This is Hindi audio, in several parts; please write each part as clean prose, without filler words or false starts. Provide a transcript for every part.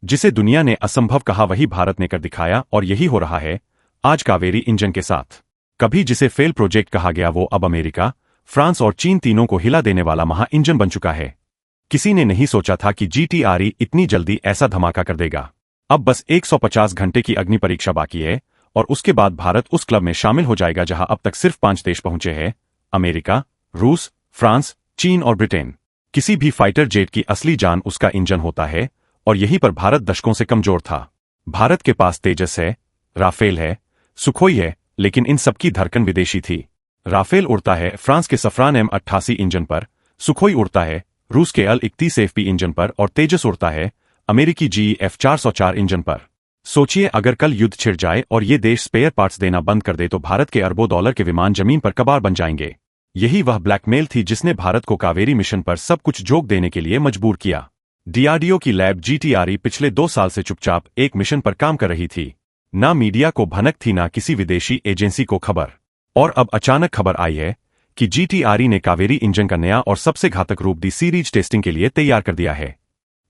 जिसे दुनिया ने असंभव कहा वही भारत ने कर दिखाया और यही हो रहा है आज कावेरी इंजन के साथ। कभी जिसे फेल प्रोजेक्ट कहा गया वो अब अमेरिका, फ्रांस और चीन तीनों को हिला देने वाला महा इंजन बन चुका है। किसी ने नहीं सोचा था कि GTRE इतनी जल्दी ऐसा धमाका कर देगा। अब बस 150 घंटे की अग्नि परीक्षा बाकी है और उसके बाद भारत उस क्लब में शामिल हो जाएगा जहां अब तक सिर्फ 5 देश पहुंचे हैं: अमेरिका, रूस, फ्रांस, चीन और ब्रिटेन। किसी भी फाइटर जेट की असली जान उसका इंजन होता है और यहीं पर भारत दशकों से कमजोर था। भारत के पास तेजस है, राफेल है, सुखोई है, लेकिन इन सबकी धड़कन विदेशी थी। राफेल उड़ता है फ्रांस के सफरान M88 इंजन पर, सुखोई उड़ता है रूस के L-31 FP इंजन पर और तेजस उड़ता है अमेरिकी GE F404 इंजन पर। सोचिए अगर कल युद्ध छिड़ जाए और ये देश स्पेयर पार्ट्स देना बंद कर दे तो भारत के अरबों डॉलर के विमान जमीन पर कबाड़ बन जाएंगे। यही वह ब्लैकमेल थी जिसने भारत को कावेरी मिशन पर सब कुछ झोंक देने के लिए मजबूर किया। DRDO की लैब GTRE पिछले 2 साल से चुपचाप एक मिशन पर काम कर रही थी। ना मीडिया को भनक थी ना किसी विदेशी एजेंसी को खबर। और अब अचानक खबर आई है कि GTRE ने कावेरी इंजन का नया और सबसे घातक रूप डी सीरीज टेस्टिंग के लिए तैयार कर दिया है।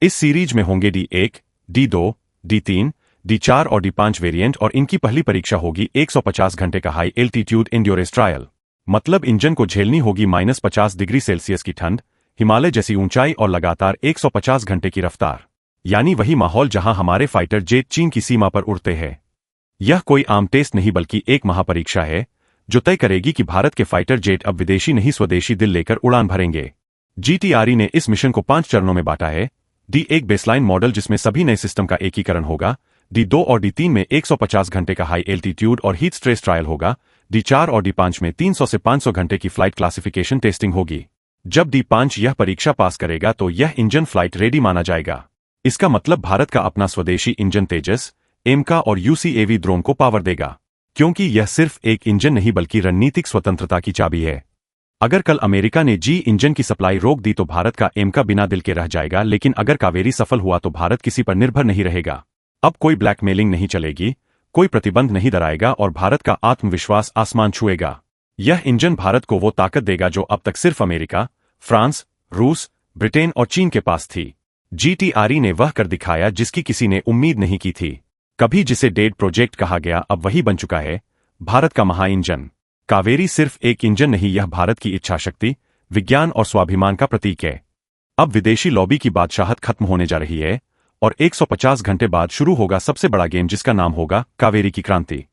इस सीरीज में होंगे D1, D2, D3, D4 और D5 वेरिएंट और इनकी पहली परीक्षा होगी 150 घंटे का हाई एल्टीट्यूड एंड्योरेंस ट्रायल। मतलब इंजन को झेलनी होगी -50 डिग्री सेल्सियस की ठंड, हिमालय जैसी ऊंचाई और लगातार 150 घंटे की रफ्तार। यानी वही माहौल जहां हमारे फाइटर जेट चीन की सीमा पर उड़ते हैं। यह कोई आम टेस्ट नहीं बल्कि एक महापरीक्षा है जो तय करेगी कि भारत के फाइटर जेट अब विदेशी नहीं स्वदेशी दिल लेकर उड़ान भरेंगे। GTRE ने इस मिशन को 5 चरणों में बांटा है। D1 बेसलाइन मॉडल जिसमें सभी नए सिस्टम का एकीकरण होगा। D2 और D3 में 150 घंटे का हाई एल्टीट्यूड और हीट स्ट्रेस ट्रायल होगा। D4 और D5 में 300 से 500 घंटे की फ्लाइट क्लासिफिकेशन टेस्टिंग होगी। जब D5 यह परीक्षा पास करेगा तो यह इंजन फ्लाइट रेडी माना जाएगा। इसका मतलब भारत का अपना स्वदेशी इंजन तेजस, एमका और UCAV ड्रोन को पावर देगा। क्योंकि यह सिर्फ एक इंजन नहीं बल्कि रणनीतिक स्वतंत्रता की चाबी है। अगर कल अमेरिका ने जी इंजन की सप्लाई रोक दी तो भारत का एमका बिना दिल के रह जाएगा, लेकिन अगर कावेरी सफल हुआ तो भारत किसी पर निर्भर नहीं रहेगा। अब कोई ब्लैकमेलिंग नहीं चलेगी, कोई प्रतिबंध नहीं डराएगा और भारत का आत्मविश्वास आसमान छुएगा। यह इंजन भारत को वो ताकत देगा जो अब तक सिर्फ अमेरिका, फ्रांस, रूस, ब्रिटेन और चीन के पास थी। GTRE ने वह कर दिखाया जिसकी किसी ने उम्मीद नहीं की थी। कभी जिसे डेड प्रोजेक्ट कहा गया अब वही बन चुका है, भारत का महा इंजन। कावेरी सिर्फ एक इंजन नहीं, यह भारत की इच्छाशक्ति, विज्ञान और स्वाभिमान का प्रतीक है। अब विदेशी लॉबी की बादशाहत खत्म होने जा रही है और 150 घंटे बाद शुरू होगा सबसे बड़ा गेम जिसका नाम होगा कावेरी की क्रांति।